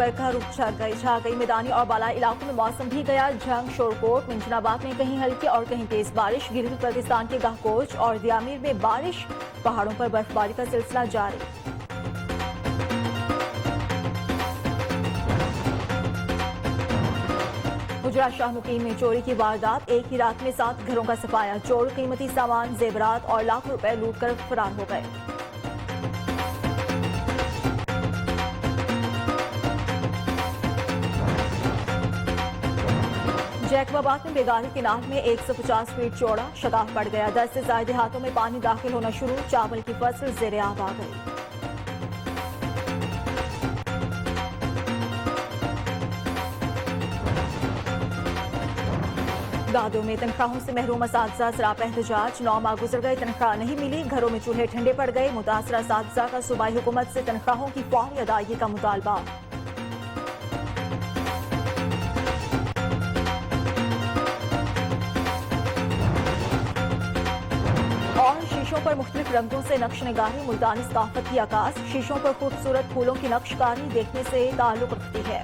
बरखा रुक छा गई मैदानी और बालाई इलाकों में मौसम भी गया जंग। शोरकोट मिंजनाबाद में कहीं हल्की और कहीं तेज बारिश। गिलगित बल्तिस्तान के गहकोच और दियामीर में बारिश। पहाड़ों पर बर्फबारी का सिलसिला जारी। गुजरात शाहमुकीम में चोरी की वारदात। एक ही रात में 7 घरों का सफाया। चोर कीमती सामान, जेवरात और लाखों रुपए लूट कर फरार हो गए। जैकबाबाद में बेगारी केनाल में 150 फीट चौड़ा शगाफ पड़ गया। 10 से ज्यादा देहातों में पानी दाखिल होना शुरू। चावल की फसल ज़ेर-ए-आब आ गई। दादों में तनख्वाहों से महरूम असातिज़ा सरापा एहतजाज। 9 माह गुजर गए, तनख्वाह नहीं मिली। घरों में चूल्हे ठंडे पड़ गए। मुतासरा असातिज़ा का सूबाई हुकूमत से तनख्वाहों की फौरी अदायगी का मुतालबा। और शीशों पर मुख्तलिफ रंगों से नक्श निगारी। मुल्तानी सकाफत की आकाश। शीशों पर खूबसूरत फूलों की नक्शकारी देखने से ताल्लुक रखती है।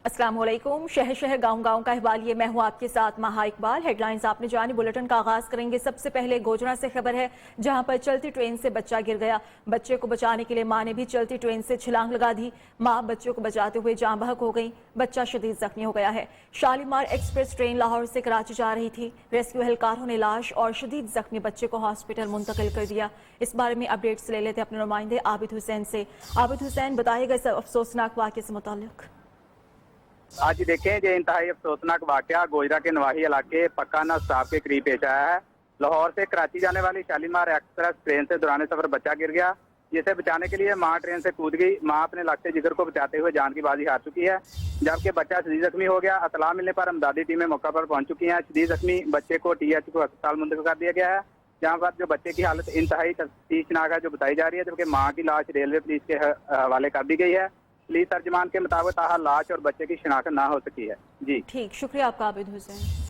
अस्सलाम वालेकुम। शहर शहर गांव गांव का अहवाल, ये मैं हूं आपके साथ माहा इकबाल। हेडलाइंस आपने जानी। बुलेटिन का आगाज करेंगे सबसे पहले गोजरा से खबर है, जहां पर चलती ट्रेन से बच्चा गिर गया। बच्चे को बचाने के लिए मां ने भी चलती ट्रेन से छलांग लगा दी। मां बच्चे को बचाते हुए जान बहक हो गई। बच्चा शदीद जख्मी हो गया है। शालीमार एक्सप्रेस ट्रेन लाहौर से कराची जा रही थी। रेस्क्यू एहलकारों ने लाश और शदीद जख्मी बच्चे को हॉस्पिटल मुंतकिल कर दिया। इस बारे में अपडेट्स ले लेते अपने नुमाइंदे आबिद हुसैन से। आबिद हुसैन, बताइएगा इस अफसोसनाक वाक़े से मुताल्लिक। आज देखें जो इंतहाई अफसोसनाक वाकया गोजरा के नवाही इलाके पक्काना स्टाफ के करीब पेश आया है। लाहौर से कराची जाने वाली शालीमार एक्सप्रेस ट्रेन से दौरान सफर बच्चा गिर गया, जिसे बचाने के लिए मां ट्रेन से कूद गई। मां अपने लगते जिगर को बचाते हुए जान की बाजी हार चुकी है, जबकि बच्चा शदीद जख्मी हो गया। इतला मिलने पर अमदादी टीमें मौका पर पहुंच चुकी हैं। शदीद जख्मी बच्चे को TH को अस्पताल मुंतकिल कर दिया गया है, जहाँ पर जो बच्चे की हालत इंतहाई तफ्तीशनाक है जो बताई जा रही है, जबकि मां की लाश रेलवे पुलिस के हवाले कर दी गई है। पुलिस तर्जमान के मुताबिक ताहा लाश और बच्चे की शिनाख्त ना हो सकी है। जी ठीक, शुक्रिया आपका आबिद हुसैन।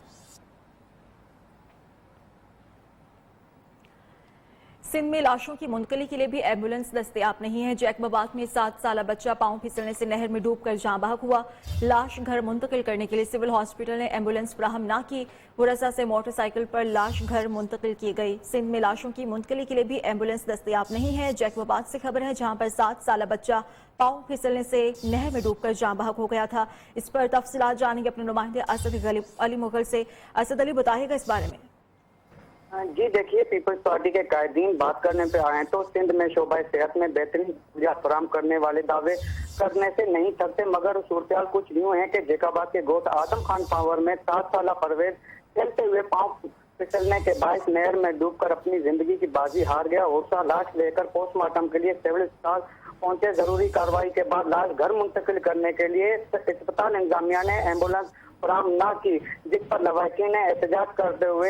सिंध में लाशों की मुंतकली के लिए भी एम्बुलेंस दस्तयाब नहीं है। जैकबाबाद में 7 साला बच्चा पांव फिसलने से नहर में डूबकर जान बहक हुआ। लाश घर मुंतकिल करने के लिए सिविल हॉस्पिटल ने एम्बुलेंस फराहम ना की। वरसा से मोटरसाइकिल पर लाश घर मुंतकिल की गई। सिंध में लाशों की मुंतकली के लिए भी एम्बुलेंस दस्तयाब नहीं है। जैकबाबाद से खबर है, जहां पर 7 साला बच्चा पांव फिसलने से नहर में डूबकर जान बहक हो गया था। इस पर तफसीलात जानेंगे अपने नुमाइंदे असद अली मुगल से। असद अली, बताइएगा इस बारे में। जी देखिए, पीपल्स पार्टी के कायदीन बात करने पे आए तो सिंध में शोबा सेहत में बेहतरीन सहूलियात फराहम करने वाले दावे करने से नहीं थकते, मगर सूरत कुछ यूं है कि जैकबाबाद के गोट आदम खान पावर में 7 साला परवेज चलते हुए पांव फिसलने के बायस नहर में डूबकर अपनी जिंदगी की बाजी हार गया। उर्सा लाश लेकर पोस्टमार्टम के लिए सिविल अस्पताल पहुंचे। जरूरी कार्रवाई के बाद लाश घर मुंतकिल करने के लिए अस्पताल इंतजामिया ने एम्बुलेंस फराहम न की, जिस पर लवाकिन ने एहतजाज करते हुए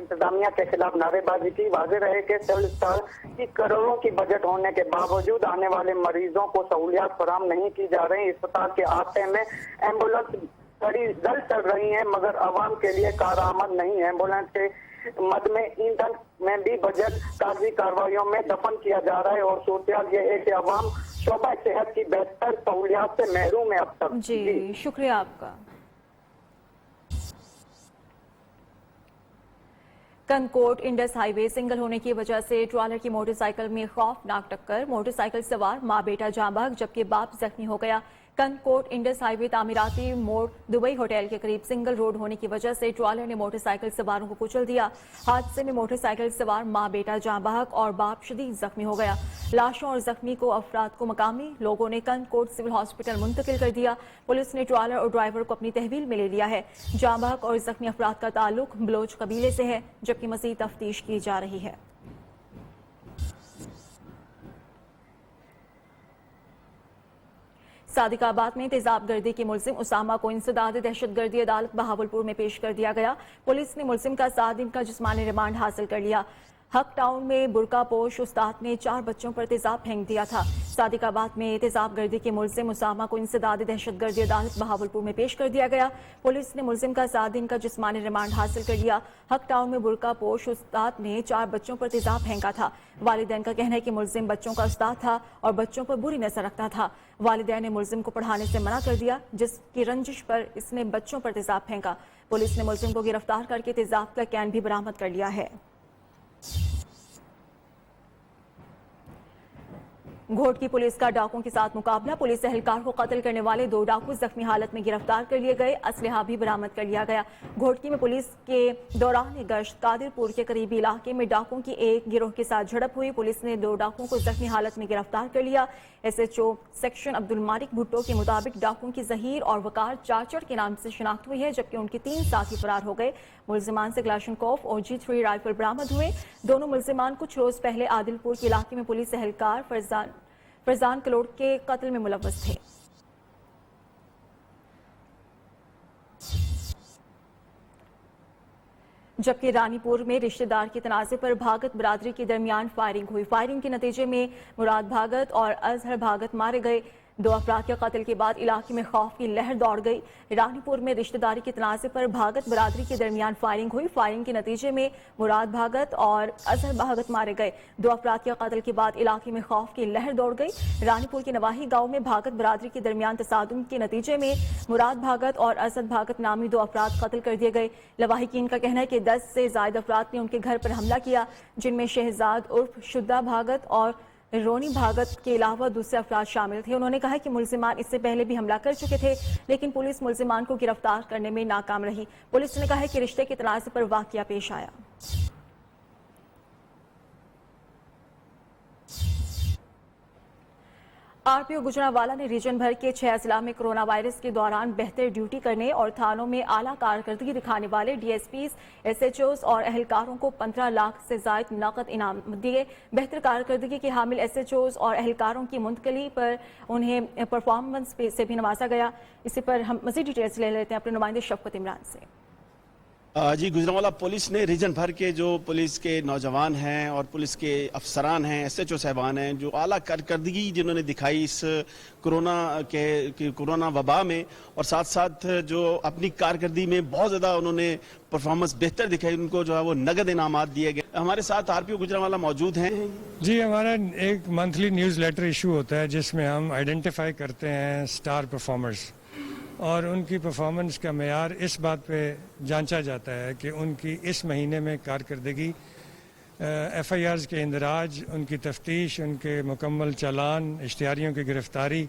इंतजामिया के खिलाफ नारेबाजी की। वाज़ेह रहे कि सिविल अस्पताल की करोड़ों की बजट होने के बावजूद आने वाले मरीजों को सहूलियात फराहम नहीं की जा रही। अस्पताल के आते में एम्बुलेंस बड़ी जल्द चल रही है, मगर आवाम के लिए कारआमद नहीं। एम्बुलेंस के मद में ईंधन में भी बजट कागजी कार्रवाइयों में दफन किया जा रहा है। और सूरत यह है कि आवाम शोबा सेहत की बेहतर सहूलियात से महरूम है अब तक। जी शुक्रिया आपका। कनकोट इंडस हाईवे सिंगल होने की वजह से ट्रॉलर की मोटरसाइकिल में खौफनाक टक्कर। मोटरसाइकिल सवार मां बेटा जान बहक, जबकि बाप जख्मी हो गया। कनकोट इंडस हाईवे तामीराती मोड़ दुबई होटल के करीब सिंगल रोड होने की वजह से ट्रॉलर ने मोटरसाइकिल सवारों को कुचल दिया। हादसे में मोटरसाइकिल सवार मां बेटा जान बहक और बाप शदीद जख्मी हो गया। लाशों और जख्मी को अफराद को मकामी लोगों ने कनकोट सिविल हॉस्पिटल मुंतकिल कर दिया। पुलिस ने ट्रॉलर और ड्राइवर को अपनी तहवील में ले लिया है। जान बहक और जख्मी अफराद का ताल्लुक बलोच कबीले से है, जबकि मजीद तफ्तीश की जा रही है। सादिकाबाद में तेजाब गर्दी की मुलजिम उसामा को इंसदाद दहशतगर्दी अदालत बहावलपुर में पेश कर दिया गया। पुलिस ने मुलजिम का 7 दिन का जिस्मानी रिमांड हासिल कर लिया। حق ٹاؤن میں برقع پوش استاد نے 4 بچوں پر تیزاب پھینک دیا تھا۔ صادق آباد میں تیزاب گردی کے ملزم اسامہ کو انسداد دہشت گردی عدالت بہاولپور میں پیش کر دیا گیا۔ پولیس نے ملزم کا 7 دن کا جسمانی ریمانڈ حاصل کر لیا۔ حق ٹاؤن میں برقع پوش استاد نے 4 بچوں پر تیزاب پھینکا تھا۔ والدین کا کہنا ہے کہ ملزم بچوں کا استاد تھا اور بچوں پر بری نظر رکھتا تھا۔ والدین نے ملزم کو پڑھانے سے منع کر دیا، جس کی رنجش پر اس نے بچوں پر تیزاب پھینکا۔ پولیس نے ملزم کو گرفتار کر کے تیزاب کا کین بھی برآمد کر لیا ہے۔ گھوٹ کی پولیس کا ڈاکوؤں کے ساتھ مقابلہ، پولیس اہلکار کو قتل کرنے والے 2 ڈاکو زخمی حالت میں گرفتار کر لیے گئے، اسلحہ بھی برآمد کر لیا گیا۔ گھوٹکی میں پولیس کے دوران گشت قادر پور کے قریبی علاقے میں ڈاکوؤں کی ایک گروہ کے ساتھ جھڑپ ہوئی، پولیس نے 2 ڈاکوؤں کو زخمی حالت میں گرفتار کر لیا۔ SHO سیکشن عبدالمالک بھٹو کے مطابق ڈاکوؤں کی ظہیر اور وقار چاچڑ کے نام سے شناخت ہوئی ہے، جبکہ ان کے 3 ساتھی فرار ہو گئے۔ ملزمان سے کلاشنکوف اور G3 رائفل برآمد ہوئے۔ دونوں ملزمان کچھ روز پہلے عادل پور کے علاقے میں پولیس اہلکار فرزان کلوڑ کے قتل میں ملوث تھے۔ جبکہ رانی پور میں رشتہ دار کے تنازع پر بھاگت برادری کے درمیان فائرنگ ہوئی، فائرنگ کے نتیجے میں مراد بھاگت اور اظہر بھاگت مارے گئے۔ 2 افراد کے قتل کے بعد علاقے میں خوف کی لہر دوڑ گئی۔ رانی پور میں رشتہ داری کے تنازع پر بھاگت برادری کے درمیان فائرنگ ہوئی، فائرنگ کے نتیجے میں مراد بھاگت اور اظہر بھاگت مارے گئے۔ 2 افراد کے قتل کے بعد علاقے میں خوف کی لہر دوڑ گئی۔ رانی پور کے نواحی گاؤں میں بھاگت برادری کے درمیان تصادم کے نتیجے میں مراد بھاگت اور اسد بھاگت نامی 2 افراد قتل کر دیے گئے۔ لواحقین کا کہنا ہے کہ 10 سے زائد افراد نے ان کے گھر پر حملہ کیا، جن میں شہزاد عرف شدہ بھاگت اور رونی بھاگت کے علاوہ دوسرے افراد شامل تھے۔ انہوں نے کہا کہ ملزمان اس سے پہلے بھی حملہ کر چکے تھے، لیکن پولیس ملزمان کو گرفتار کرنے میں ناکام رہی۔ پولیس نے کہا ہے کہ رشتے کے تنازع پر واقعہ پیش آیا۔ RPO گجرانوالہ نے ریجن بھر کے 6 اضلاع میں کرونا وائرس کے دوران بہتر ڈیوٹی کرنے اور تھانوں میں اعلیٰ کارکردگی دکھانے والے DSPs، SHOs اور اہلکاروں کو 15 لاکھ سے زائد نقد انعام دیے۔ بہتر کارکردگی کے حامل SHOs اور اہلکاروں کی منتقلی پر انہیں پرفارمنس سے بھی نوازا گیا۔ اسی پر ہم مزید ڈیٹیلز لے لیتے ہیں اپنے نمائندے شفقت عمران سے۔ جی، گجرانوالہ پولیس نے ریجن بھر کے جو پولیس کے نوجوان ہیں اور پولیس کے افسران ہیں، SHO صاحبان ہیں، جو اعلیٰ کارکردگی جنہوں نے دکھائی اس کورونا وبا میں، اور ساتھ ساتھ جو اپنی کارکردگی میں بہت زیادہ انہوں نے پرفارمنس بہتر دکھائی، ان کو جو ہے وہ نقد انعامات دیے گئے۔ ہمارے ساتھ RPO گجرانوالہ موجود ہیں۔ جی، ہمارا ایک منتھلی نیوز لیٹر ایشو ہوتا ہے جس میں ہم آئیڈینٹیفائی کرتے ہیں سٹار پرفارمرز، اور ان کی پرفارمنس کا معیار اس بات پہ جانچا جاتا ہے کہ ان کی اس مہینے میں کارکردگی، FIRs کے اندراج، ان کی تفتیش، ان کے مکمل چالان، اشتہاریوں کی گرفتاری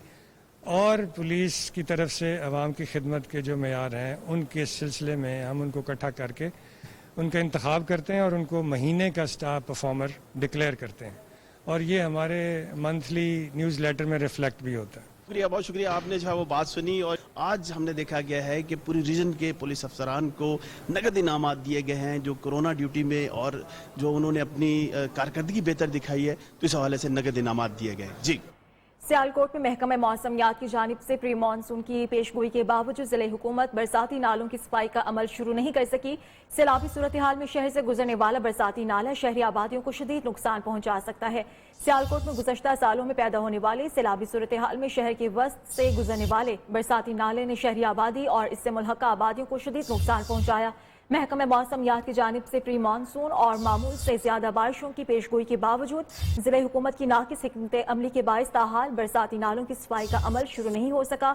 اور پولیس کی طرف سے عوام کی خدمت کے جو معیار ہیں، ان کے سلسلے میں ہم ان کو اکٹھا کر کے ان کا انتخاب کرتے ہیں اور ان کو مہینے کا سٹار پرفارمر ڈکلیئر کرتے ہیں، اور یہ ہمارے منتھلی نیوز لیٹر میں ریفلیکٹ بھی ہوتا ہے۔ شکریہ، بہت شکریہ، آپ نے جو ہے وہ بات سنی۔ اور آج ہم نے دیکھا گیا ہے کہ پوری ریجن کے پولیس افسران کو نقد انعامات دیے گئے ہیں جو کورونا ڈیوٹی میں اور جو انہوں نے اپنی کارکردگی بہتر دکھائی ہے، تو اس حوالے سے نقد انعامات دیے گئے۔ جی، سیالکوٹ میں محکمہ موسمیات کی جانب سے پری مانسون کی پیشگوئی کے باوجود ضلع حکومت برساتی نالوں کی صفائی کا عمل شروع نہیں کر سکی۔ سیلابی صورتحال میں شہر سے گزرنے والا برساتی نالہ شہری آبادیوں کو شدید نقصان پہنچا سکتا ہے۔ سیالکوٹ میں گزشتہ سالوں میں پیدا ہونے والی سیلابی صورتحال میں شہر کے وسط سے گزرنے والے برساتی نالے نے شہری آبادی اور اس سے ملحقہ آبادیوں کو شدید نقصان پہنچایا۔ محکمہ موسمیات کی جانب سے پری مانسون اور معمول سے زیادہ بارشوں کی پیشگوئی کے باوجود ضلع حکومت کی ناقص حکمت عملی کے باعث تاحال برساتی نالوں کی صفائی کا عمل شروع نہیں ہو سکا۔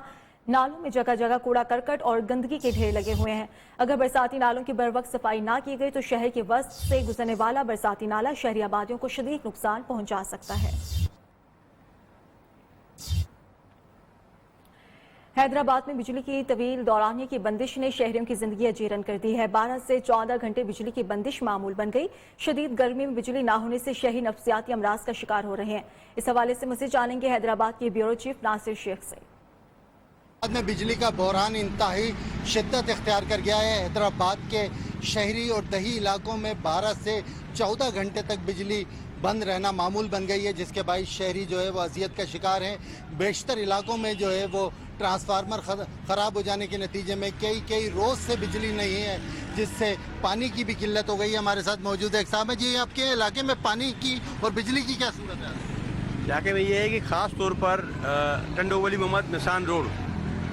نالوں میں جگہ جگہ کوڑا کرکٹ اور گندگی کے ڈھیر لگے ہوئے ہیں۔ اگر برساتی نالوں کی بروقت صفائی نہ کی گئی تو شہر کے وسط سے گزرنے والا برساتی نالہ شہری آبادیوں کو شدید نقصان پہنچا سکتا ہے۔ حیدرآباد میں بجلی کی طویل دورانیے کی بندش نے شہریوں کی زندگی اجیرن کر دی ہے۔ 12 سے 14 گھنٹے بجلی کی بندش معمول بن گئی۔ شدید گرمی میں بجلی نہ ہونے سے شہری نفسیاتی امراض کا شکار ہو رہے ہیں۔ اس حوالے سے مزید جانیں گے حیدرآباد کے بیورو چیف ناصر شیخ سے۔ میں بجلی کا بحران انتہائی شدت اختیار کر گیا ہے۔ حیدرآباد کے شہری اور دیہی علاقوں میں 12 سے 14 گھنٹے تک بجلی بند رہنا معمول بن گئی ہے، جس کے باعث شہری جو ہے وہ اذیت کا شکار ہیں۔ بیشتر علاقوں میں جو ہے وہ ٹرانسفارمر خراب ہو جانے کے نتیجے میں کئی روز سے بجلی نہیں ہے، جس سے پانی کی بھی قلت ہو گئی ہے. ہمارے ساتھ موجود ہے ایک صاحب ہے. جی آپ کے علاقے میں پانی کی اور بجلی کی کیا صورت ہے؟ علاقے میں یہ ہے کہ خاص طور پر ٹنڈو ولی محمد نسان روڈ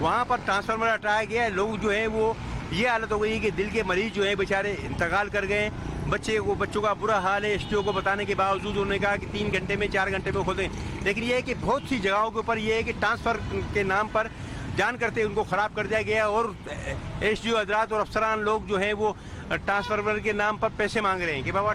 وہاں پر ٹرانسفارمر ہٹایا گیا ہے. لوگ جو ہیں وہ یہ حالت ہو گئی ہے کہ دل کے مریض جو ہیں بیچارے انتقال کر گئے. بچوں کا برا حال ہے. ایس ٹی او کو بتانے کے باوجود انہوں نے کہا کہ 3 گھنٹے میں 4 گھنٹے میں کھولیں. لیکن یہ ہے کہ بہت سی جگہوں کے اوپر یہ ہے کہ ٹرانسفر کے نام پر جان کرتے ان کو خراب کر دیا گیا اور ایس ڈی او حضرات اور افسران لوگ جو ہیں وہ ٹرانسفارمر کے نام پر پیسے مانگ رہے ہیں کہ بابا.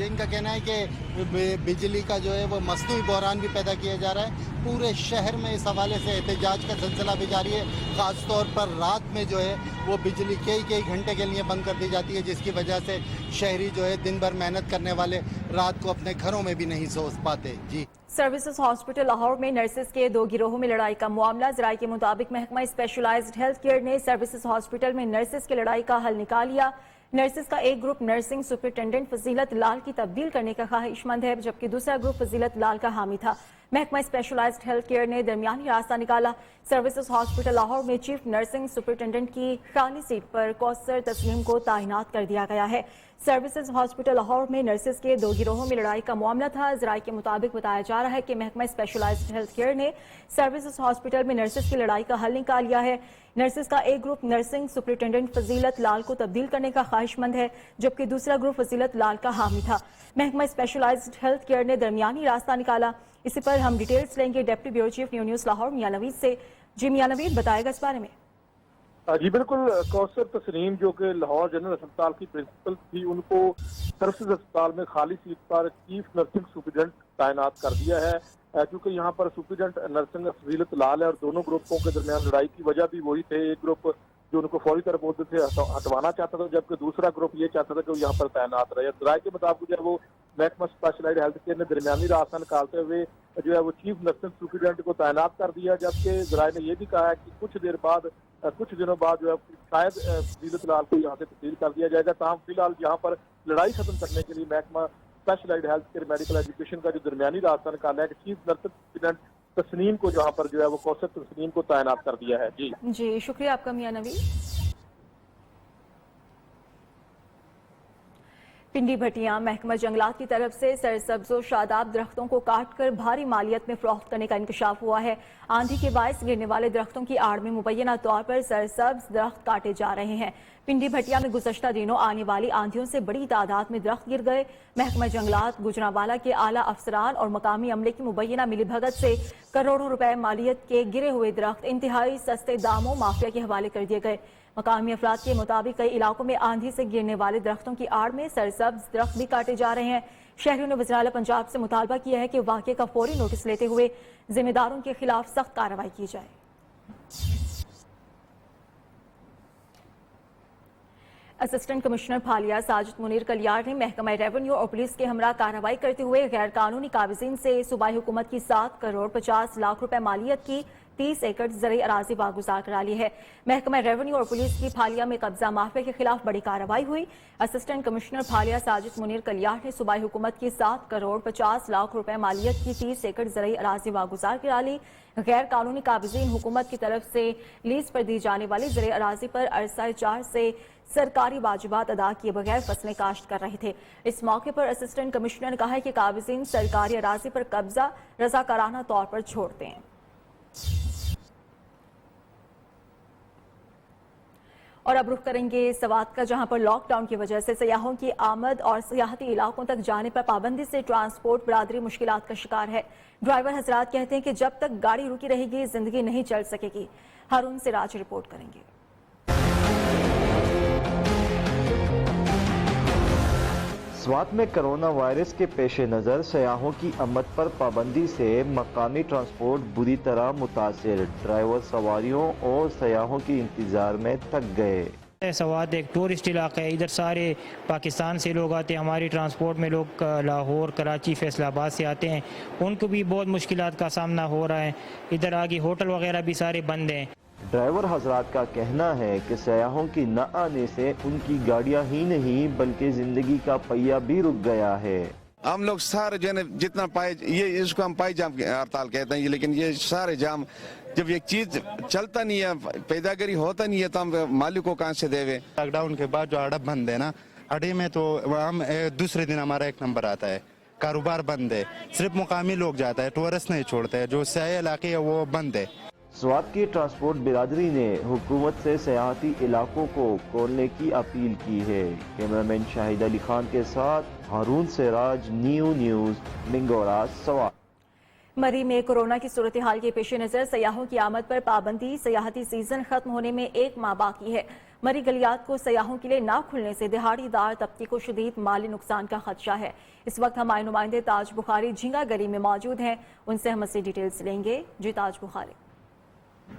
ان کا کہنا ہے کہ بجلی کا جو ہے وہ مصنوعی بحران بھی پیدا کیا جا رہا ہے. پورے شہر میں اس حوالے سے احتجاج کا سلسلہ بھی جاری ہے. خاص طور پر رات میں جو ہے وہ بجلی کئی گھنٹے کے لیے بند کر دی جاتی ہے, جس کی وجہ سے شہری جو ہے دن بھر محنت کرنے والے رات کو اپنے گھروں میں بھی نہیں سو پاتے. جی سروسز ہاسپٹل لاہور میں نرسز کے 2 گروہوں میں لڑائی کا معاملہ. ذرائع کے مطابق محکمہ اسپیشلائزڈ ہیلتھ کیئر نے سروسز ہاسپٹل میں نرسز کی لڑائی کا حل نکال لیا. نرسز کا ایک گروپ نرسنگ سپرنٹینڈنٹ فضیلت لال کی تبدیل کرنے کا خواہش مند ہے, جبکہ دوسرا گروپ فضیلت لال کا حامی تھا. محکمہ اسپیشلائزڈ ہیلتھ کیئر نے درمیانی راستہ نکالا. سروسز ہاسپٹل لاہور میں چیف نرسنگ سپرنٹینڈنٹ کی خالی سیٹ پر کوثر تسلیم کو تعینات کر دیا گیا ہے. سروسز ہاسپٹل لاہور میں نرسز کے 2 گروہوں میں لڑائی کا معاملہ تھا. ذرائع کے مطابق بتایا جا رہا ہے کہ محکمہ اسپیشلائزڈ ہیلتھ کیئر نے سروسز ہاسپٹل میں نرسز کی لڑائی کا حل نکال لیا ہے. نرسز کا ایک گروپ نرسنگ سپرنٹینڈنٹ فضیلت لال کو تبدیل کرنے کا خواہش مند ہے, جبکہ دوسرا گروپ فضیلت لال کا حامی تھا. محکمہ اسپیشلائزڈ ہیلتھ کیئر نے درمیانی راستہ نکالا. اسی پر ہم ڈیٹیلز لیں گے deputy bureau chief news Lahore میاں نوید سے. جی میاں نوید بتائے گا اس بارے میں. جی بالکل, کوثر تسلیم جو کہ لاہور جنرل اسپتال کی پرنسپل تھی, ان کو سروسز اسپتال میں خالی سیٹ پر چیف نرسنگ سپرنٹینڈنٹ تعینات کر دیا ہے. کیونکہ یہاں پر سپرنٹینڈنٹ نرسنگ فضیلت لال ہے اور دونوں گروپوں کے درمیان لڑائی کی وجہ بھی وہی تھے. ایک گروپ جو ان کو فوری طور پر سے ہٹوانا چاہتا تھا, جبکہ دوسرا گروپ یہ چاہتا تھا کہ وہ یہاں پر تعینات رہے. ذرائع کے مطابق جو ہے وہ محکمہ اسپیشلائزڈ ہیلتھ کیئر نے درمیانی راستہ نکالتے ہوئے جو ہے وہ چیف نرسنگ سپرنٹینڈنٹ کو تعینات کر دیا, جبکہ ذرائع نے یہ بھی کہا ہے کہ کچھ دنوں بعد جو ہے شاید فضیلت لال کو یہاں سے تبدیل کر دیا جائے گا. تاہم فی الحال یہاں پر لڑائی ختم کرنے کے لیے محکمہ specialised health care medical education کا جو درمیانی راستہ نکالا ہے کہ چیف نرسنگ سپرنٹینڈنٹ تسنیم کو جہاں پر جو ہے وہ کوثر تسنیم کو تعینات کر دیا ہے. جی شکریہ آپ کا میاں نوید. پنڈی بھٹیاں محکمہ جنگلات کی طرف سے سرسبز و شاداب درختوں کو کاٹ کر بھاری مالیت میں فروخت کرنے کا انکشاف ہوا ہے. آندھی کے باعث گرنے والے درختوں کی آڑ میں مبینہ طور پر سرسبز درخت کاٹے جا رہے ہیں. پنڈی بھٹیا میں گزشتہ دنوں آنے والی آندھیوں سے بڑی تعداد میں درخت گر گئے. محکمہ جنگلات گجرانوالہ کے اعلیٰ افسران اور مقامی عملے کی مبینہ ملی بھگت سے کروڑوں روپے مالیت کے گرے ہوئے درخت انتہائی سستے داموں مافیا کے حوالے کر دیے گئے. مقامی افراد کے مطابق کئی علاقوں میں آندھی سے گرنے والے درختوں کی آڑ میں سرسبز درخت بھی کاٹے جا رہے ہیں. شہریوں نے وزراعلیٰ پنجاب سے مطالبہ کیا ہے کہ واقعے کا فوری نوٹس لیتے ہوئے ذمہ داروں کے خلاف سخت کارروائی کی جائے. اسسٹنٹ کمشنر پھالیا ساجد منیر کلیار نے محکمہ ریونیو اور پولیس کے ہمراہ کارروائی کرتے ہوئے غیر قانونی قابضین سے صوبائی حکومت کی 7 کروڑ 50 لاکھ روپے مالیت کی 30 ایکڑ زرعی اراضی واگزار کرا لی ہے. محکمہ ریونیو اور پولیس کی پھالیا میں قبضہ مافیا کے خلاف بڑی کارروائی ہوئی. اسسٹنٹ کمشنر پھالیا ساجد منیر کلیار نے صوبائی حکومت کی 7 کروڑ 50 لاکھ روپے مالیت کی 30 ایکڑ زرعی اراضی واگزار کرا لی. غیر قانونی قابضین حکومت کی طرف سے لیز پر دی جانے والی زرعی اراضی پر عرصہ 4 سے سرکاری واجبات ادا کیے بغیر فصلیں کاشت کر رہے تھے. اس موقع پر اسسٹنٹ کمشنر نے کہا کہ قابضین سرکاری اراضی پر قبضہ رضاکارانہ طور پر چھوڑتے ہیں. اور اب رخ کریں گے سوات کا, جہاں پر لاک ڈاؤن کی وجہ سے سیاحوں کی آمد اور سیاحتی علاقوں تک جانے پر پابندی سے ٹرانسپورٹ برادری مشکلات کا شکار ہے. ڈرائیور حضرات کہتے ہیں کہ جب تک گاڑی رکی رہے گی زندگی نہیں چل سکے گی. ہارون سراج رپورٹ کریں گے. سوات میں کرونا وائرس کے پیش نظر سیاحوں کی آمد پر پابندی سے مقامی ٹرانسپورٹ بری طرح متاثر. ڈرائیور سواریوں اور سیاحوں کی انتظار میں تھک گئے. سوات ایک ٹورسٹ علاقہ ہے, ادھر سارے پاکستان سے لوگ آتے ہیں. ہماری ٹرانسپورٹ میں لوگ لاہور, کراچی, فیصل آباد سے آتے ہیں, ان کو بھی بہت مشکلات کا سامنا ہو رہا ہے. ادھر آگے ہوٹل وغیرہ بھی سارے بند ہیں. ڈرائیور حضرات کا کہنا ہے کہ سیاحوں کی نہ آنے سے ان کی گاڑیاں ہی نہیں بلکہ زندگی کا پہیہ بھی رک گیا ہے. हम लोग सारे जो है जितना पाए ये इसको हम पाई जाम हड़ताल कहते हैं, लेकिन ये सारे जाम जब एक चीज चलता नहीं है, पैदागिरी होता नहीं है, तो हम मालिक को कहाँ से देवे। लॉकडाउन के बाद जो अड़ब बंद है ना, अड्डे में तो हम दूसरे दिन हमारा एक नंबर आता है, कारोबार बंद है, सिर्फ मुकामी लोग जाता है, टूरिस्ट नहीं छोड़ते हैं, जो सयाह इलाके है वो बंद है। स्वात की ट्रांसपोर्ट बिरादरी ने हुकूमत से सयाहती इलाकों को खोलने की अपील की है। कैमरामैन शाहिद अली खान के साथ हारून सिराज, न्यूज़, मिंगोरा, स्वात। मरी में कोरोना की सूरत हाल के पेश नज़र सयाहों की आमद पर पाबंदी। सयाहती सीजन खत्म होने में 1 माह बाकी है। मरी गलियात को सयाहों के लिए ना खुलने से दिहाड़ीदार तबके को शदीद माली नुकसान का खदशा है। इस वक्त हमारे नुमाइंदे ताज बुखारी झींगा गली में मौजूद हैं, उनसे हम इससे डिटेल्स लेंगे। जी ताज बुखारी।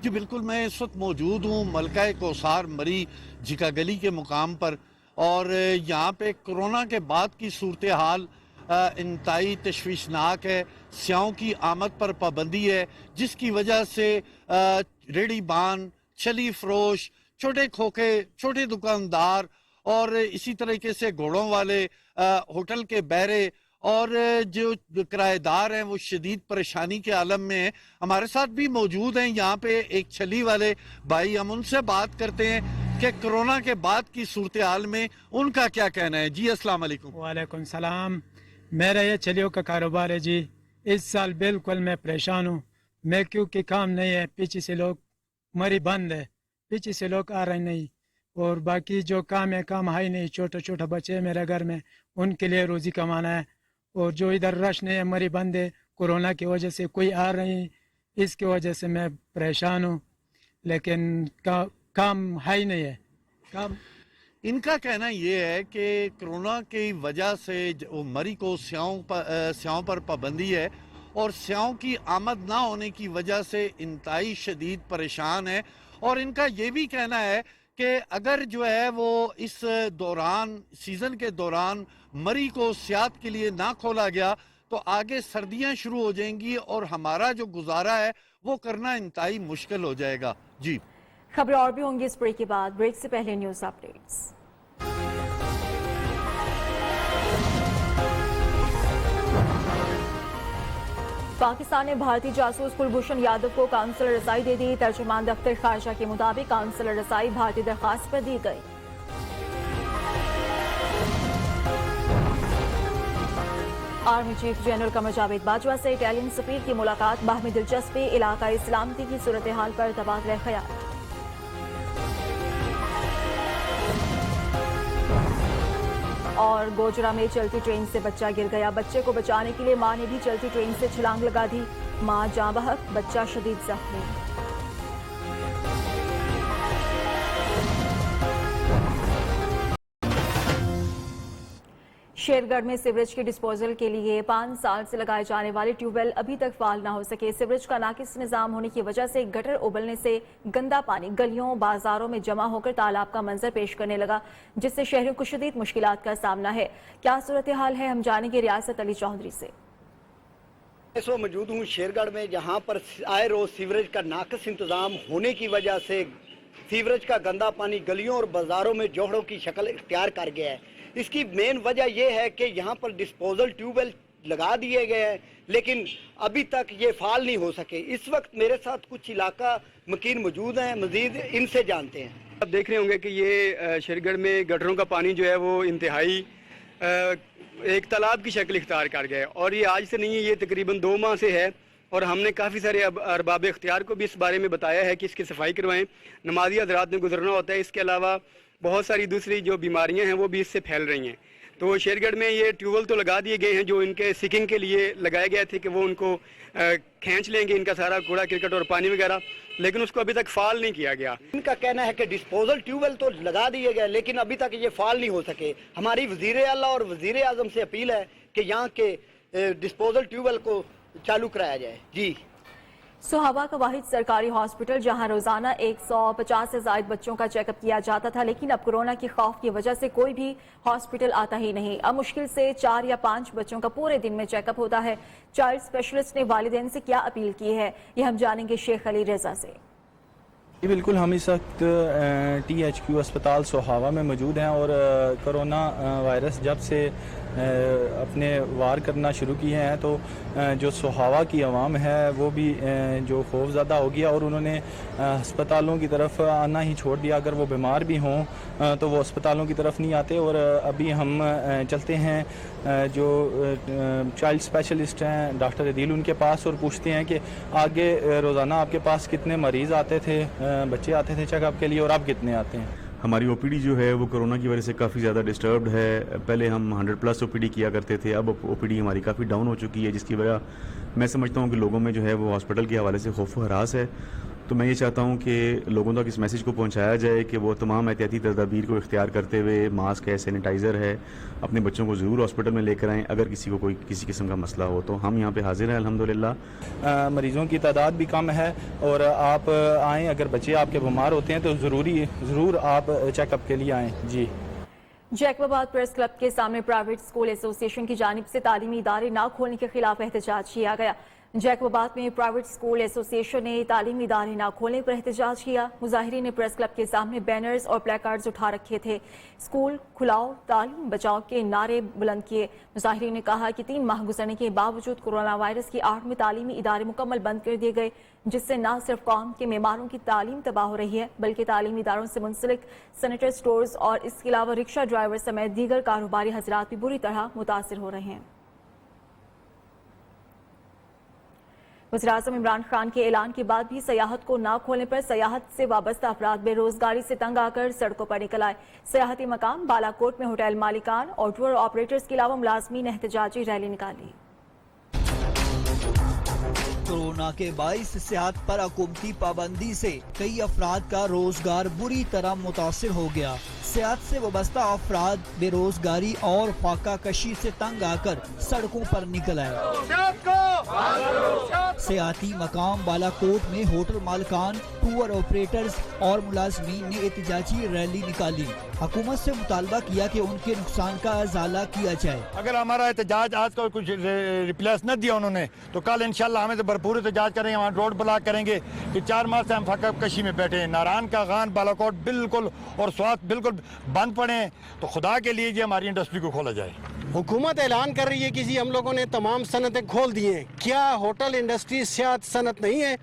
जी बिल्कुल, मैं इस वक्त मौजूद हूँ मलका कोसार मरी झींगा गली के मुकाम पर, और यहाँ पे कोरोना के बाद की सूरत हाल इंतहाई तशवीशनाक है। स्याहों की आमद पर पाबंदी है, जिसकी वजह से रेडी बान, छली फरोश, छोटे खोखे, छोटे दुकानदार और इसी तरीके से घोड़ों वाले, होटल के बहरे और जो किराएदार हैं वो शदीद परेशानी के आलम में हैं। हमारे साथ भी मौजूद हैं यहाँ पे एक छली वाले भाई, हम उनसे बात करते हैं कि कोरोना के बाद की सूरत हाल में उनका क्या कहना है। जी अस्सलाम वालेकुम। वालेकुम सलाम। मेरा ये छलियों का कारोबार है जी। इस साल बिल्कुल मैं परेशान हूँ, मैं क्योंकि काम नहीं है, पीछे से लोग मरी बंद है, पीछे से लोग आ रहे नहीं, और बाकी जो काम है काम है ही नहीं। छोटे छोटे बच्चे हैं मेरे घर में, उनके लिए रोज़ी कमाना है, और जो इधर रश नहीं है, मरी बंद है, कोरोना की वजह से कोई आ रही, इसकी वजह से मैं परेशान हूँ, लेकिन काम है ही नहीं है काम। इनका कहना ये है कि कोरोना की वजह से मरी को स्याहों पर पाबंदी है, और स्याहों की आमद ना होने की वजह से इंतहाई शदीद परेशान है। और इनका ये भी कहना है कि अगर जो है वो इस दौरान, सीज़न के दौरान मरी को सियाहत के लिए ना खोला गया तो आगे सर्दियां शुरू हो जाएंगी और हमारा जो गुजारा है वो करना इंतहाई मुश्किल हो जाएगा। जी, खबरें और भी होंगी इस ब्रेक के बाद। ब्रेक से पहले न्यूज़ अपडेट्स। पाकिस्तान ने भारतीय जासूस कुलभूषण यादव को काउंसलर रसाई दे दी। तर्जुमान दफ्तर खारजा के मुताबिक काउंसलर रसाई भारतीय दरखास्त पर दी गई। Army chief general Qamar Javed Bajwa से इटालियन सफीर की मुलाकात। बाहमी दिलचस्पी, इलाकाई सलामती की सूरत हाल पर तबादला ख्याल। और गोजरा में चलती ट्रेन से बच्चा गिर गया। बच्चे को बचाने के लिए मां ने भी चलती ट्रेन से छलांग लगा दी। मां जाँ बहक, बच्चा शदीद जख्मी। शेरगढ़ में सीवरेज के डिस्पोजल के लिए 5 साल से लगाए जाने वाले ट्यूबवेल अभी तक फाल न हो सके। सीवरेज का नाकिस निजाम होने की वजह से गटर उबलने से गंदा पानी गलियों बाजारों में जमा होकर तालाब का मंजर पेश करने लगा, जिससे शहरियों को शदीद मुश्किलात का सामना है। क्या सूरत हाल है, हम जानेंगे रियासत अली चौधरी से। इस वक्त मौजूद हूँ शेरगढ़ में, जहाँ पर आए रोज सीवरेज का नाकिस इंतजाम होने की वजह से सीवरेज का गंदा पानी गलियों और बाजारों में जोहड़ों की शक्ल इख्तियार कर गया है। इसकी मेन वजह यह है कि यहाँ पर डिस्पोजल ट्यूबवेल लगा दिए गए हैं, लेकिन अभी तक ये फाल नहीं हो सके। इस वक्त मेरे साथ कुछ इलाका मकीन मौजूद हैं, मजीद इनसे जानते हैं। आप देख रहे होंगे कि ये शेरगढ़ में गटरों का पानी जो है वो इंतहाई एक तालाब की शक्ल इख्तियार कर गया है, और ये आज से नहीं है, ये तकरीबन 2 माह से है। और हमने काफ़ी सारे अरबाब इख्तियार को भी इस बारे में बताया है कि इसकी सफाई करवाएं। नमाजी हज़रात में गुजरना होता है, इसके अलावा बहुत सारी दूसरी जो बीमारियां हैं वो भी इससे फैल रही हैं। तो शेरगढ़ में ये ट्यूबवेल तो लगा दिए गए हैं जो इनके सिकिंग के लिए लगाए गए थे कि वो उनको खींच लेंगे इनका सारा कूड़ा क्रिकेट और पानी वगैरह, लेकिन उसको अभी तक फाल नहीं किया गया। इनका कहना है कि डिस्पोजल ट्यूबवेल तो लगा दिए गए, लेकिन अभी तक ये फाल नहीं हो सके। हमारी वज़ीर आला और वज़ीर आज़म से अपील है कि यहाँ के डिस्पोजल ट्यूबवेल को चालू कराया जाए। जी, सुहावा का वाहिद सरकारी हॉस्पिटल, जहां रोजाना 150 से ज्यादा बच्चों का चेकअप किया जाता था, लेकिन अब कोरोना की खौफ की वजह से कोई भी हॉस्पिटल आता ही नहीं। अब मुश्किल से 4 या 5 बच्चों का पूरे दिन में चेकअप होता है। चाइल्ड स्पेशलिस्ट ने वालिदैन से क्या अपील की है, ये हम जानेंगे शेख अली रजा से। جی بالکل، ہم اس وقت THQ اسپتال سوہاوا میں موجود ہیں اور کرونا وائرس جب سے اپنے وار کرنا شروع کیے ہیں تو جو سوہاوا کی عوام ہے وہ بھی جو خوف زدہ ہو گیا اور انہوں نے ہسپتالوں کی طرف آنا ہی چھوڑ دیا. اگر وہ بیمار بھی ہوں تو وہ ہسپتالوں کی طرف نہیں آتے. اور ابھی ہم چلتے ہیں جو چائلڈ اسپیشلسٹ ہیں ڈاکٹر عدیل ان کے پاس اور پوچھتے ہیں کہ آگے روزانہ آپ کے پاس کتنے مریض آتے تھے، بچے آتے تھے چیک اپ کے لیے، اور اب کتنے آتے ہیں؟ ہماری OPD جو ہے وہ کرونا کی وجہ سے کافی زیادہ ڈسٹربڈ ہے. پہلے ہم 100+ OPD کیا کرتے تھے، اب OPD ہماری کافی ڈاؤن ہو چکی ہے، جس کی وجہ میں سمجھتا ہوں کہ لوگوں میں جو ہے وہ ہاسپٹل کے حوالے سے خوف و ہراس ہے. تو میں یہ چاہتا ہوں کہ لوگوں تک اس میسیج کو پہنچایا جائے کہ وہ تمام احتیاطی تدابیر کو اختیار کرتے ہوئے ماسک ہے، سینیٹائزر ہے، اپنے بچوں کو ضرور ہاسپٹل میں لے کر آئیں. اگر کسی کو کوئی کسی قسم کا مسئلہ ہو تو ہم یہاں پہ حاضر ہیں الحمدللہ. مریضوں کی تعداد بھی کم ہے اور آپ آئیں، اگر بچے آپ کے بیمار ہوتے ہیں تو ضرور آپ چیک اپ کے لیے آئیں. جی. جیکب آباد پریس کلب کے سامنے پرائیویٹ اسکول ایسوسی ایشن کی جانب سے تعلیمی ادارے نہ کھولنے کے خلاف احتجاج کیا گیا. جیکب آباد میں پرائیویٹ اسکول ایسوسی ایشن نے تعلیمی ادارے نہ کھولنے پر احتجاج کیا. مظاہرین نے پریس کلب کے سامنے بینرز اور پلے کارڈز اٹھا رکھے تھے. اسکول کھلاؤ، تعلیم بچاؤ کے نعرے بلند کیے. مظاہرین نے کہا کہ 3 ماہ گزرنے کے باوجود کورونا وائرس کی آڑ میں تعلیمی ادارے مکمل بند کر دیے گئے، جس سے نہ صرف قوم کے معماروں کی تعلیم تباہ ہو رہی ہے بلکہ تعلیمی اداروں سے منسلک سینیٹر سٹورز اور اس کے علاوہ رکشہ ڈرائیور سمیت دیگر کاروباری حضرات بھی بری طرح متاثر ہو رہے ہیں. وزیراعظم عمران خان کے اعلان کے بعد بھی سیاحت کو نہ کھولنے پر سیاحت سے وابستہ افراد بے روزگاری سے تنگ آ کر سڑکوں پر نکل آئے. سیاحتی مقام بالا کوٹ میں ہوٹل مالکان اور ٹور آپریٹرز کے علاوہ ملازمین نے احتجاجی ریلی نکالی. کورونا کے باعث صحت پر حکومتی پابندی سے کئی افراد کا روزگار بری طرح متاثر ہو گیا. صحت سے وابستہ افراد بے روزگاری اور فاقہ کشی سے تنگ آ کر سڑکوں پر نکل آئے. سیاحتی مقام بالا کوٹ میں ہوٹل مالکان، ٹور آپریٹرز اور ملازمین نے احتجاجی ریلی نکالی. حکومت سے مطالبہ کیا کہ ان کے نقصان کا ازالہ کیا جائے. اگر ہمارا احتجاج آج کا کچھ ریپلیس نہ دیا انہوں نے تو کل انشاءاللہ ہمیں تو بھرپور احتجاج کریں گے. وہاں روڈ بلاک کریں گے کہ 4 ماہ سے ہم فاقہ کشی میں بیٹھے ہیں. ناران کا غان بالا کوٹ بالکل اور سوات بالکل بند پڑے ہیں. تو خدا کے لیے یہ ہماری انڈسٹری کو کھولا جائے. حکومت اعلان کر رہی ہے کہ ہم لوگوں نے تمام صنعتیں کھول دی ہیں. کیا ہوٹل انڈسٹری سیاحت صنعت نہیں ہے؟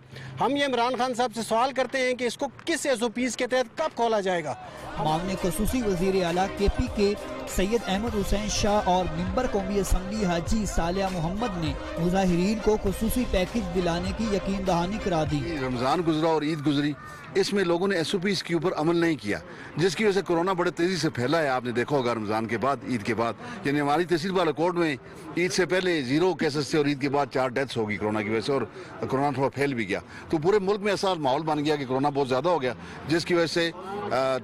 ہم یہ عمران خان صاحب سے سوال کرتے ہیں کہ اس کو کس SOPs کے تحت کب کھولا جائے گا؟ معاون خصوصی وزیر اعلیٰ KP کے سید احمد حسین شاہ اور ممبر قومی اسمبلی حاجی صالح محمد نے مظاہرین کو خصوصی پیکج دلانے کی یقین دہانی کرا دی. رمضان گزرا اور عید گزری، اس میں لوگوں نے SOPs کے اوپر عمل نہیں کیا، جس کی وجہ سے کورونا بڑے تیزی سے پھیلا ہے. آپ نے دیکھا ہوگا رمضان کے بعد، عید کے بعد، یعنی ہماری تحصیل بالا کوٹ میں عید سے پہلے 0 کیسز تھے اور عید کے بعد 4 ڈیتھس ہوگی کورونا کی وجہ سے، اور کورونا تھوڑا پھیل بھی گیا. تو پورے ملک میں ایسا ماحول بن گیا کہ کورونا بہت زیادہ ہو گیا، جس کی وجہ سے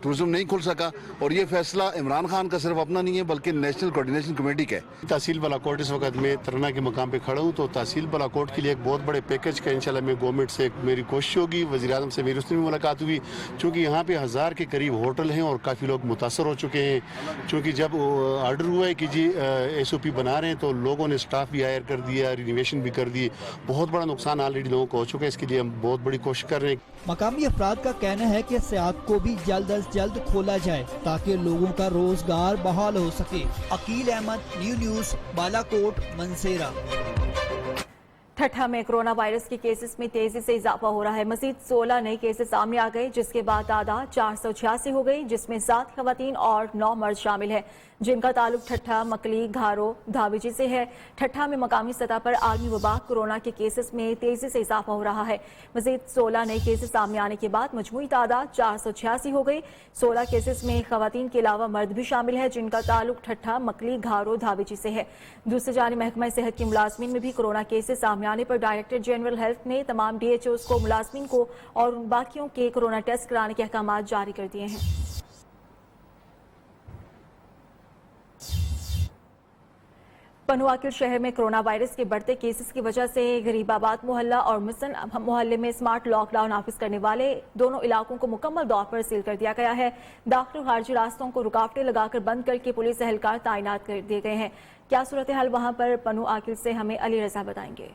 ٹورزم نہیں کھل سکا. اور یہ فیصلہ عمران خان کا صرف اپنا نہیں ہے بلکہ نیشنل کوارڈینیشن کمیٹی کا ہے. تحصیل بالا کوٹ اس وقت میں ترنا کے مقام پہ کھڑا ہوں. تو تحصیل بالا کوٹ کے لیے ایک بہت بڑے پیکج کا انشاءاللہ میں گورنمنٹ سے میری کوشش ہوگی. وزیر اعظم سے میری اس دن بھی ملاقات ہوئی، چونکہ یہاں پہ 1000 کے قریب ہوٹل ہیں اور کافی لوگ متاثر ہو چکے ہیں. چونکہ جب آرڈر ہوا ہے کہ جی SOP بنا رہے ہیں تو لوگوں نے سٹاف بھی ہائر کر دیا، رینویشن بھی کر دی. بہت بڑا نقصان آلریڈی لوگوں کو ہو چکا ہے. اس کے لیے ہم بہت بڑی کوشش کر رہے ہیں. مقامی افراد کا کہنا ہے کہ سیاحت کو بھی جلد از جلد کھولا جائے تاکہ لوگوں کا روزگار بحال ہو سکے. عقیل احمد، نیوز، بالا کوٹ، منسیرہ. ٹھٹھا میں کرونا وائرس کے کیسز میں تیزی سے اضافہ ہو رہا ہے. مزید 16 نئے کیسز سامنے آ گئے، جس کے بعد تعداد 486 ہو گئی، جس میں 7 خواتین اور 9 مرد شامل ہیں، جن کا تعلق ٹھٹھا، مکلی، گھارو، دھاویجی سے ہے. ٹھٹھا میں مقامی سطح پر عالمی وبا کورونا کے کیسز میں تیزی سے اضافہ ہو رہا ہے. مزید 16 نئے کیسز سامنے آنے کے بعد مجموعی تعداد 486 ہو گئی. 16 کیسز میں خواتین کے علاوہ مرد بھی شامل ہے، جن کا تعلق ٹھٹھا، مکلی، گھارو، دھاویجی سے ہے. دوسری جانب محکمہ صحت کے ملازمین میں بھی کورونا کیسز سامنے آنے پر ڈائریکٹر جنرل ہیلتھ نے تمام DHOs کو ملازمین کو اور باقیوں کے کورونا ٹیسٹ کرانے کے احکامات جاری کر دیے ہیں. پنواکل شہر میں کرونا وائرس کے بڑھتے کیسز کی وجہ سے غریب آباد محلہ اور مسن محلے میں سمارٹ لاک ڈاؤن نافذ کرنے والے دونوں علاقوں کو مکمل طور پر سیل کر دیا گیا ہے. داخل و خارجی راستوں کو رکاوٹیں لگا کر بند کر کے پولیس اہلکار تعینات کر دیے گئے ہیں. کیا صورتحال وہاں پر؟ پنواکل سے ہمیں علی رضا بتائیں گے.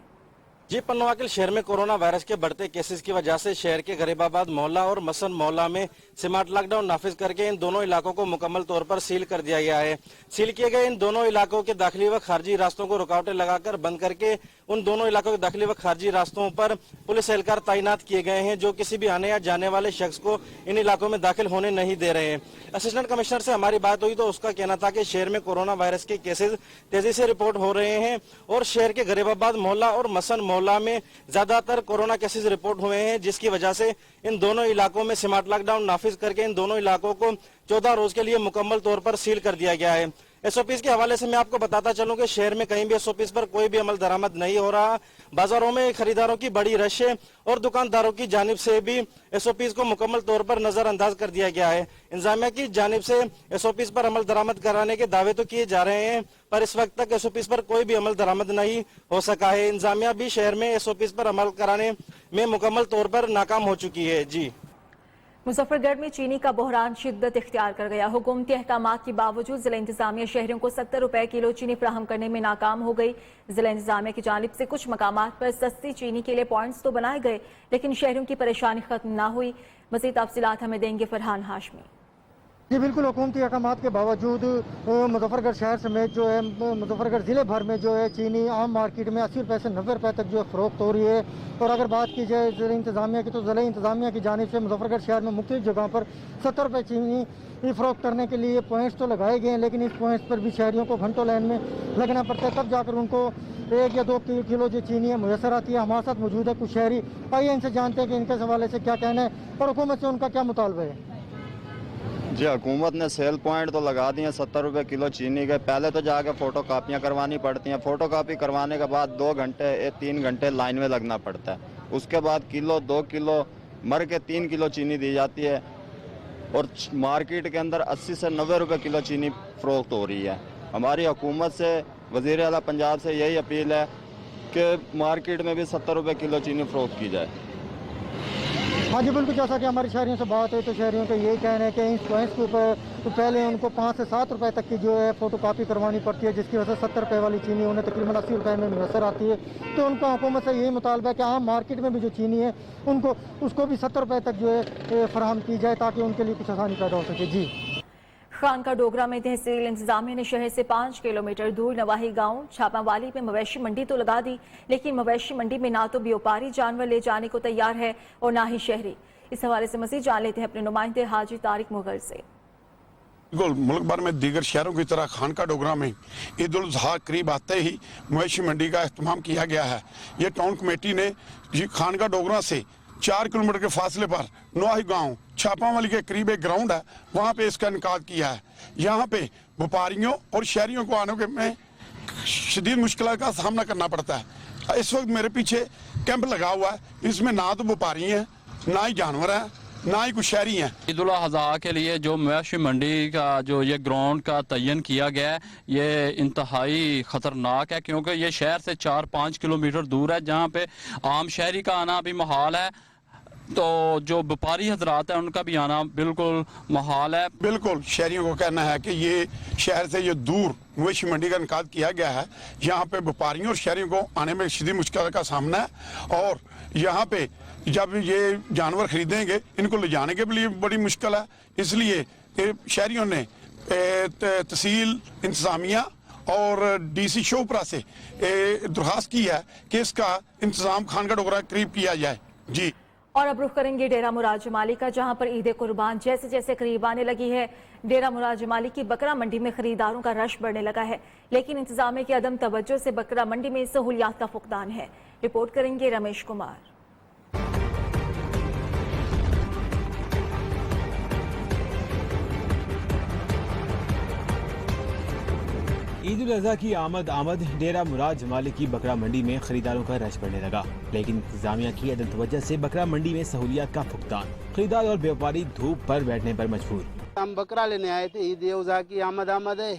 जी पन्ना वाकिल शहर में कोरोना वायरस के बढ़ते केसेस की वजह से शहर के गरीबाबाद मोहल्ला और मसन मोहल्ला में स्मार्ट लॉकडाउन नाफिज करके इन दोनों इलाकों को मुकम्मल तौर पर सील कर दिया गया है। सील किए गए इन दोनों इलाकों के दाखिली व खारजी रास्तों को रुकावटें लगाकर बंद करके उन दोनों इलाकों के दाखिली व खारजी रास्तों पर पुलिस एहलकार तैनात किए गए हैं, जो किसी भी आने या जाने वाले शख्स को इन इलाकों में दाखिल होने नहीं दे रहे हैं। असिस्टेंट कमिश्नर से हमारी बात हुई तो उसका कहना था कि शहर में कोरोना वायरस के केसेस तेजी से रिपोर्ट हो रहे हैं और शहर के गरीबाबाद मोहल्ला और मसन मोहल्ला में ज्यादातर कोरोना केसेस रिपोर्ट हुए हैं, जिसकी वजह से इन दोनों इलाकों में स्मार्ट लॉकडाउन नाफिज करके इन दोनों इलाकों को 14 रोज के लिए मुकम्मल तौर पर सील कर दिया गया है। एसओपीज के हवाले से मैं आपको बताता चलूं कि शहर में कहीं भी एसओपीज पर कोई भी अमल दरामद नहीं हो रहा। बाजारों में खरीदारों की बड़ी रश है और दुकानदारों की जानिब से भी एसओपीज को मुकम्मल तौर पर नजरअंदाज कर दिया गया है। इंतजामिया की जानिब से एसओपीज पर अमल दरामद कराने के दावे तो किए जा रहे हैं, पर इस वक्त तक एसओपीज पर कोई भी अमल दरामद नहीं हो सका है। इंतजामिया भी शहर में एसओपीज पर अमल कराने में मुकम्मल तौर पर नाकाम हो चुकी है। जी मुजफ्फरगढ़ में चीनी का बहरान शिद्दत इख्तियार कर गया। हुकूमती अहकामात के बावजूद जिला इंतजामिया शहरियों को 70 रुपए किलो चीनी फराहम करने में नाकाम हो गई। जिला इंतजामिया की जानिब से कुछ मकामात पर सस्ती चीनी के लिए पॉइंट्स तो बनाए गए, लेकिन शहरियों की परेशानी खत्म ना हुई। मज़ीद तफसीलात हमें देंगे फरहान हाशमी। जी बिल्कुल, हुकूमती अहकामात के बावजूद मुजफ्फरगढ़ शहर समेत जो है मुजफ्फरगढ़ ज़िले भर में जो है चीनी आम मार्केट में 80 रुपये से 90 रुपये तक जो है फ़रोख्त हो रही है। और अगर बात की जाए ज़िला इंतज़ामिया की तो ज़िला इंतज़ामिया की जानिब से मुजफ्फरगढ़ शहर में मुख्तलिफ जगहों पर 70 रुपये चीनी फ़रोख्त करने के लिए पॉइंट्स तो लगाए गए हैं, लेकिन इस पॉइंट्स पर भी शहरियों को घंटों लाइन में लगना पड़ता है, तब जाकर उनको 1 या 2 किलो जो चीनी है मुयसर आती है। हमारे साथ मौजूद है कुछ शहरी, आइए इनसे जानते हैं कि इनके हवाले से क्या कहना है और हुकूमत से उनका क्या मुतालबा है। जी हुकूमत ने सेल पॉइंट तो लगा दिए 70 रुपये किलो चीनी के। पहले तो जाके फ़ोटो कापियाँ करवानी पड़ती हैं, फ़ोटो कापी करवाने के बाद 2 घंटे 3 घंटे लाइन में लगना पड़ता है। उसके बाद किलो 2 किलो मर के 3 किलो चीनी दी जाती है और मार्केट के अंदर 80 से 90 रुपये किलो चीनी फ़रोख्त हो रही है। हमारी हुकूमत से, वज़ीर आला पंजाब से यही अपील है कि मार्केट में भी 70 रुपये किलो चीनी फ़रोख्त की जाए। हाँ जी बिल्कुल, जैसा कि हमारे शहरियों से बात है तो शहरियों का यही कहना है कि इन पॉइंट्स के ऊपर तो पहले उनको 5 से 7 रुपए तक की जो है फ़ोटो कापी करवानी पड़ती है, जिसकी वजह से 70 रुपये वाली चीनी उन्हें तकरीबन 80 रुपये में मुयसर आती है। तो उनका हुकूमत से यही मुतालबा है कि आम मार्केट में भी जो चीनी है उनको उसको भी 70 रुपये तक जो है फराहम की जाए, ताकि उनके लिए कुछ आसानी पैदा हो सके। जी खानका डोगरा में तहसील इंतजामिया ने शहर से 5 किलोमीटर दूर नवाही गांव छापावाली में मवेशी मंडी तो लगा दी, लेकिन मवेशी मंडी में ना तो व्यापारी जानवर ले जाने को तैयार है और ना ही शहरी। इस हवाले से मज़ीद जान लेते हैं अपने नुमाइंदे हाजी तारिक मुगल से। मुल्क भर में दीगर शहरों की तरह खानका डोगरा में ईद उल अज़हा करीब आते ही मवेशी मंडी का अहतमाम किया गया है। ये टाउन कमेटी ने खानका डोगरा से 4 किलोमीटर के फासले पर नवाही गांव छापावाली के करीब एक ग्राउंड है, वहाँ पे इसका इनकाद किया है। यहाँ पे व्यापारियों और शहरियों को आने में शदीद मुश्किल का सामना करना पड़ता है। इस वक्त मेरे पीछे कैंप लगा हुआ है, इसमें ना तो व्यापारी हैं, ना ही जानवर हैं, ना ही कुछ शहरी हैं। ईद उल अज़हा के लिए जो मवेशी मंडी का जो ये ग्राउंड का तयन किया गया है, ये इंतहाई ख़तरनाक है, क्योंकि ये शहर से 4-5 किलोमीटर दूर है, जहाँ पे आम शहरी का आना भी महाल है, तो जो व्यापारी हजरात हैं उनका भी आना बिल्कुल महाल है। बिल्कुल शहरियों को कहना है कि ये शहर से ये दूर मवेशी मंडी का इनकाद किया गया है, यहाँ पे व्यापारियों और शहरियों को आने में शदीद मुश्किल का सामना है। और यहाँ पे जब ये जानवर खरीदेंगे इनको ले जाने के लिए बड़ी मुश्किल है, इसलिए शहरियों ने तहसील इंतजामिया और डीसी शोपरा से दरख्वास्त की है कि इसका इंतजाम खानका डोगरा करीब किया जाए। जी और अब रुख करेंगे डेरा मुराद जमाली का, जहां पर ईद कुर्बान जैसे जैसे करीब आने लगी है, डेरा मुराद जमाली की बकरा मंडी में खरीदारों का रश बढ़ने लगा है, लेकिन इंतजामिया की अदम तवज्जो से बकरा मंडी में सहूलियात का फुकदान है। रिपोर्ट करेंगे रमेश कुमार। ईद उल अज़हा की आमद डेरा मुराद जमाली की बकरा मंडी में खरीदारों का रश बढ़ने लगा, लेकिन इंतजामिया की अदम तवज्जो से बकरा मंडी में सहूलियात का फुकदान, खरीदार और व्यापारी धूप पर बैठने पर मजबूर। हम बकरा लेने आए थे, ईद उल अज़हा की आमद है,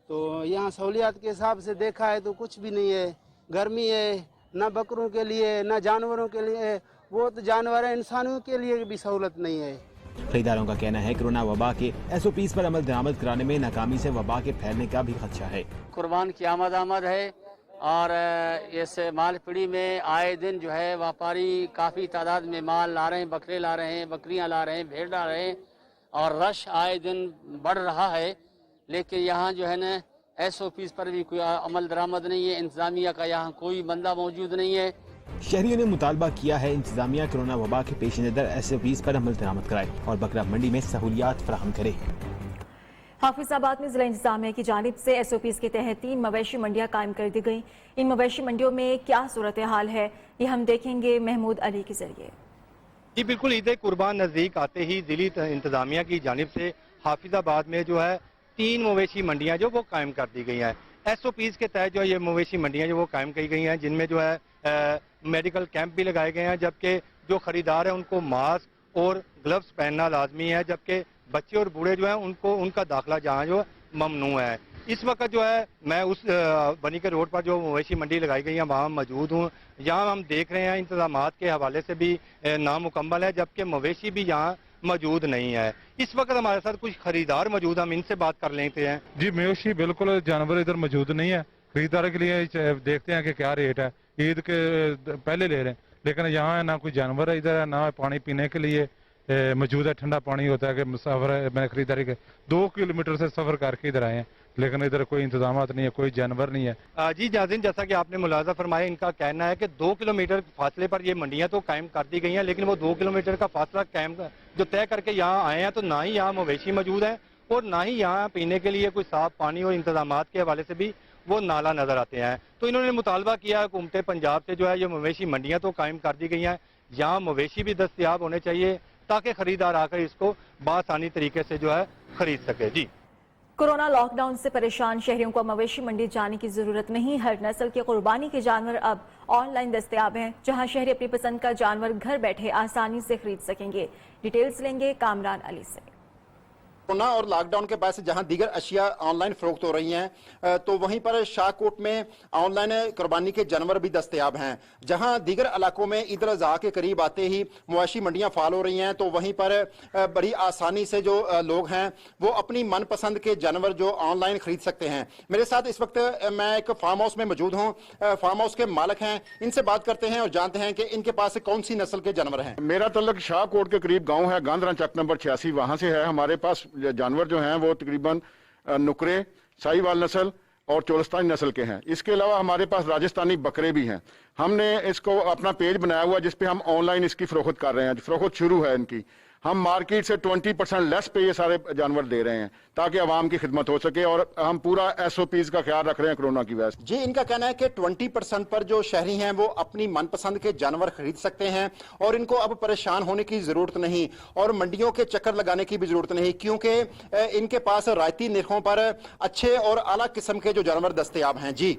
तो यहाँ सहूलियात के हिसाब से देखा है तो कुछ भी नहीं है। गर्मी है, ना बकरों के लिए ना जानवरों के लिए, वो तो जानवर है, इंसानों के लिए भी सहूलत नहीं है। खरीदारों का कहना है कोरोना वबा के SOPs पर अमल दरामद कराने में नाकामी से वबा के फैलने का भी खदशा है। कुर्बान की आमद है, और इस मालपीड़ी में आए दिन जो है व्यापारी काफ़ी तादाद में माल ला रहे हैं, बकरे ला रहे हैं, बकरियां ला रहे हैं, भेड़ ला रहे हैं और रश आए दिन बढ़ रहा है। लेकिन यहाँ जो है ना SOPs पर भी कोई अमल दरामद नहीं है, इंतज़ामिया का यहाँ कोई बंदा मौजूद नहीं है। शहरियों ने मुतालबा किया है इंतजामिया कोरोना वबा के पेश नज़र SOPs पर अमल दरामद कराए और बकरा मंडी में सहूलियात फराहम करे। हाफिजाबाद में जिला इंतजामिया की जानिब से SOPs के तहत 3 मवेशी मंडियां कायम कर दी गई। इन मवेशी मंडियों में क्या सूरत हाल है, ये हम देखेंगे महमूद अली के जरिए। जी बिल्कुल, ईद कुर्बान नज़दीक आते ही जिली इंतजामिया की जानिब से हाफिजाबाद में जो है 3 मवेशी मंडियां जो वो कायम कर दी गई हैं। SOPs के तहत जो ये मवेशी मंडियां जो वो कायम की गई हैं, जिनमें जो है मेडिकल कैंप भी लगाए गए हैं, जबकि जो खरीदार हैं उनको मास्क और ग्लव्स पहनना लाजमी है, जबकि बच्चे और बूढ़े जो हैं उनको उनका दाखिला जहाँ जो ममनू है। इस वक्त जो है मैं उस बनी के रोड पर जो मवेशी मंडी लगाई गई है वहाँ मौजूद हूँ। यहाँ हम देख रहे हैं इंतजामात के हवाले से भी नामुकम्मल है, जबकि मवेशी भी यहाँ मौजूद नहीं है। इस वक्त हमारे साथ कुछ खरीदार मौजूद, हम इनसे बात कर लेते हैं। जी मवेशी बिल्कुल जानवर इधर मौजूद नहीं है। खरीदार के लिए देखते हैं कि क्या रेट है, ईद के पहले ले रहे हैं, लेकिन यहाँ ना कोई जानवर है इधर, ना पानी पीने के लिए मौजूद है। ठंडा पानी होता है कि मुसाफिर मैंने खरीदारी के 2 किलोमीटर से सफर करके इधर आए हैं, लेकिन इधर कोई इंतजामात नहीं है, कोई जानवर नहीं है। जी नाज़रीन, जैसा कि आपने मुलाजा फरमाया, इनका कहना है कि 2 किलोमीटर फासले पर ये मंडियां तो कायम कर दी गई हैं, लेकिन वो 2 किलोमीटर का फासला कायम जो तय करके यहाँ आए हैं, तो ना ही यहाँ मवेशी मौजूद है और ना ही यहाँ पीने के लिए कोई साफ पानी और इंतजामात के हवाले से भी वो नाला नजर आते हैं। तो इन्होंने मुतालबा किया हुकूमत पंजाब से जो है ये मवेशी मंडियां तो कायम कर दी गई हैं, यहाँ मवेशी भी दस्तयाब होने चाहिए ताकि खरीदार आकर इसको बासानी तरीके से जो है खरीद सके। जी कोरोना लॉकडाउन से परेशान शहरियों को मवेशी मंडी जाने की जरूरत नहीं। हर नस्ल के कुर्बानी के जानवर अब ऑनलाइन दस्तयाब हैं, जहां शहरी अपनी पसंद का जानवर घर बैठे आसानी से खरीद सकेंगे। डिटेल्स लेंगे कामरान अली से। कोरोना और लॉकडाउन के बाद से जहां दीगर अशिया ऑनलाइन फरोख्त हो रही हैं, तो वहीं पर शाहकोट में ऑनलाइन कुर्बानी के जानवर भी दस्तयाब हैं। जहां दीगर इलाकों में ईद उल अज़हा के करीब आते ही मवेशी मंडियां फाल हो रही हैं, तो वहीं पर बड़ी आसानी से जो लोग हैं वो अपनी मनपसंद के जानवर जो ऑनलाइन खरीद सकते हैं। मेरे साथ इस वक्त मैं एक फार्म हाउस में मौजूद हूँ। फार्म हाउस के मालिक हैं, इनसे बात करते हैं और जानते हैं कि इनके पास कौन सी नस्ल के जानवर हैं। मेरा तल्लक शाहकोट के करीब गांव है, गांधरा चक नंबर 86, वहां से है। हमारे पास जानवर जो हैं वो तकरीबन नुकरे, साहिवाल नस्ल और चोलस्तानी नस्ल के हैं। इसके अलावा हमारे पास राजस्थानी बकरे भी हैं। हमने इसको अपना पेज बनाया हुआ जिस पे हम ऑनलाइन इसकी फरोख्त कर रहे हैं, फरोख्त शुरू है इनकी। हम मार्केट से 20% लेस पे ये सारे जानवर दे रहे हैं ताकि आवाम की खिदमत हो सके, और हम पूरा SOPs का ख्याल रख रहे हैं कोरोना की वजह से। जी इनका कहना है कि 20% पर जो शहरी हैं वो अपनी मनपसंद के जानवर खरीद सकते हैं और इनको अब परेशान होने की जरूरत नहीं और मंडियों के चक्कर लगाने की भी जरूरत नहीं, क्योंकि इनके पास रायती निरखों पर अच्छे और आला किस्म के जो जानवर दस्तयाब हैं। जी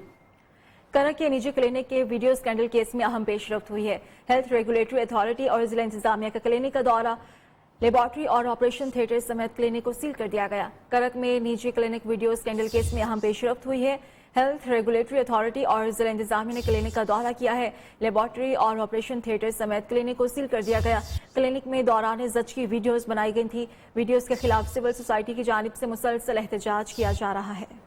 करक के निजी क्लिनिक के वीडियो स्कैंडल केस में अहम पेशरफ्त हुई है। हेल्थ रेगुलेटरी अथॉरिटी और जिला इंतजामिया का क्लिनिक का दौरा, लेबॉर्ट्री और ऑपरेशन थिएटर समेत क्लिनिक को सील कर दिया गया। करक में निजी क्लिनिक वीडियो स्कैंडल केस में अहम पेशरफ्त हुई है। हेल्थ रेगुलेटरी अथॉरिटी और जिला इंतजामिया ने क्लिनिक का दौरा किया है। लेबॉर्ट्री और ऑपरेशन थिएटर समेत क्लिनिक को सील कर दिया गया। क्लिनिक में दौरान जच की वीडियोस बनाई गई थी। वीडियोस के खिलाफ सिविल सोसाइटी की जानिब से मुसलसल एहतजाज किया जा रहा है।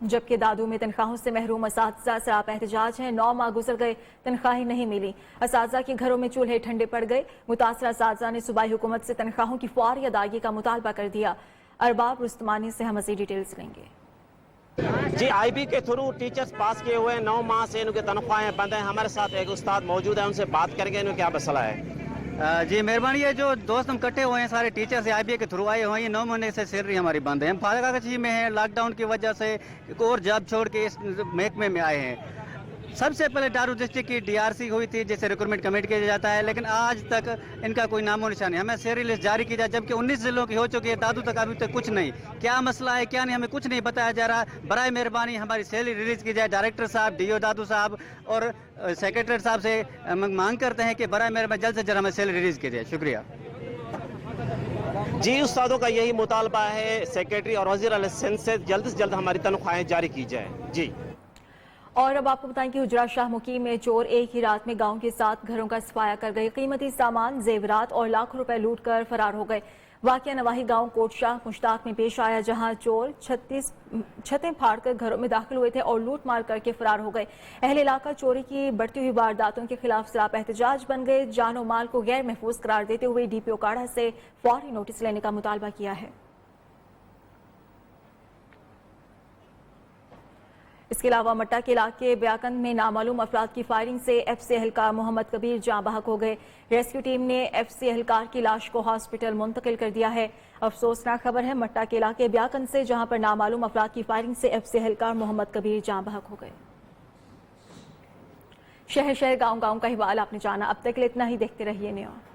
जबकि दादू में तनख्वाहों से महरूम असातिज़ा सराप एहतजाज हैं। 9 माह गुजर गए, तनख्वाहें नहीं मिली। असातिज़ा के घरों में चूल्हे ठंडे पड़ गए। मुतासर असातिज़ा ने सूबाई हुकूमत से तनख्वाहों की फौरी अदायगी का मुतालबा कर दिया। अरबाब रुस्तमानी से हम मज़ीद डिटेल्स लेंगे। जी IB के थ्रू टीचर्स पास किए हुए 9 माह से इनकी तनख्वाहें बंद हैं। हमारे साथ एक उस्ताद मौजूद है, उनसे बात करेंगे इन्हें क्या मसला है। जी मेहरबानी है, जो दोस्त हम इकट्ठे हुए हैं सारे टीचर्स IBA के थ्रू आए हुए हैं। 9 महीने से सैलरी हमारी बंद है। हम फारगागची में हैं, लॉकडाउन की वजह से एक और जॉब छोड़ के इस महकमे में आए हैं। सबसे पहले दारू डिस्ट्रिक्ट की DRC हुई थी जिसे रिक्रूटमेंट कमेटी किया जाता है, लेकिन आज तक इनका कोई नामो निशान नहीं। हमें सैलरी लिस्ट जारी की जाए, जबकि 19 जिलों की हो चुकी है, दादू तक अभी तक कुछ नहीं। क्या मसला है क्या नहीं हमें कुछ नहीं बताया जा रहा। बराए मेहरबानी हमारी सैलरी रिलीज की जाए। डायरेक्टर साहब, DO दादू साहब और सेक्रेटरी साहब से मांग करते हैं कि बराए मेहरबानी जल्द से जल्द हमें सैलरी रिलीज की जाए। शुक्रिया। जी उस्तादों का यही मुतालबा है सेक्रेटरी और वज़ीर अल सिंध से जल्द हमारी तनख्वाहें जारी की जाए। जी और अब आपको बताएं कि हुजरा शाह मुकीम में चोर एक ही रात में गांव के 7 घरों का सफाया कर गए। कीमती सामान, जेवरात और लाखों रुपए लूट कर फरार हो गए। वाकया नवाही गांव कोटशाह मुश्ताक में पेश आया, जहां चोर 36 छतें फाड़कर घरों में दाखिल हुए थे और लूट मार करके फरार हो गए। अहले इलाका चोरी की बढ़ती हुई वारदातों के खिलाफ सरापा एहतजाज बन गए। जानो माल को गैर महफूज करार देते हुए डीपीओ काड़ा से फौरी नोटिस लेने का मुतालबा किया है। इसके अलावा मट्टा के इलाके ब्याकंद में नामालूम अफराद की फायरिंग से एफसी एहलकार मोहम्मद कबीर जाँ बहक हो गए। रेस्क्यू टीम ने एफसी एहलकार की लाश को हॉस्पिटल मुंतकिल कर दिया है। अफसोसनाक खबर है मट्टा के इलाके ब्याकंद से, जहां पर नामालूम अफराद की फायरिंग से एफसी एहलकार मोहम्मद कबीर जाँ बहक हो गए। शहर शहर गांव गांव का अहवाल आपने जाना। अब तक के लिए इतना ही। देखते रहिए न्यूज़।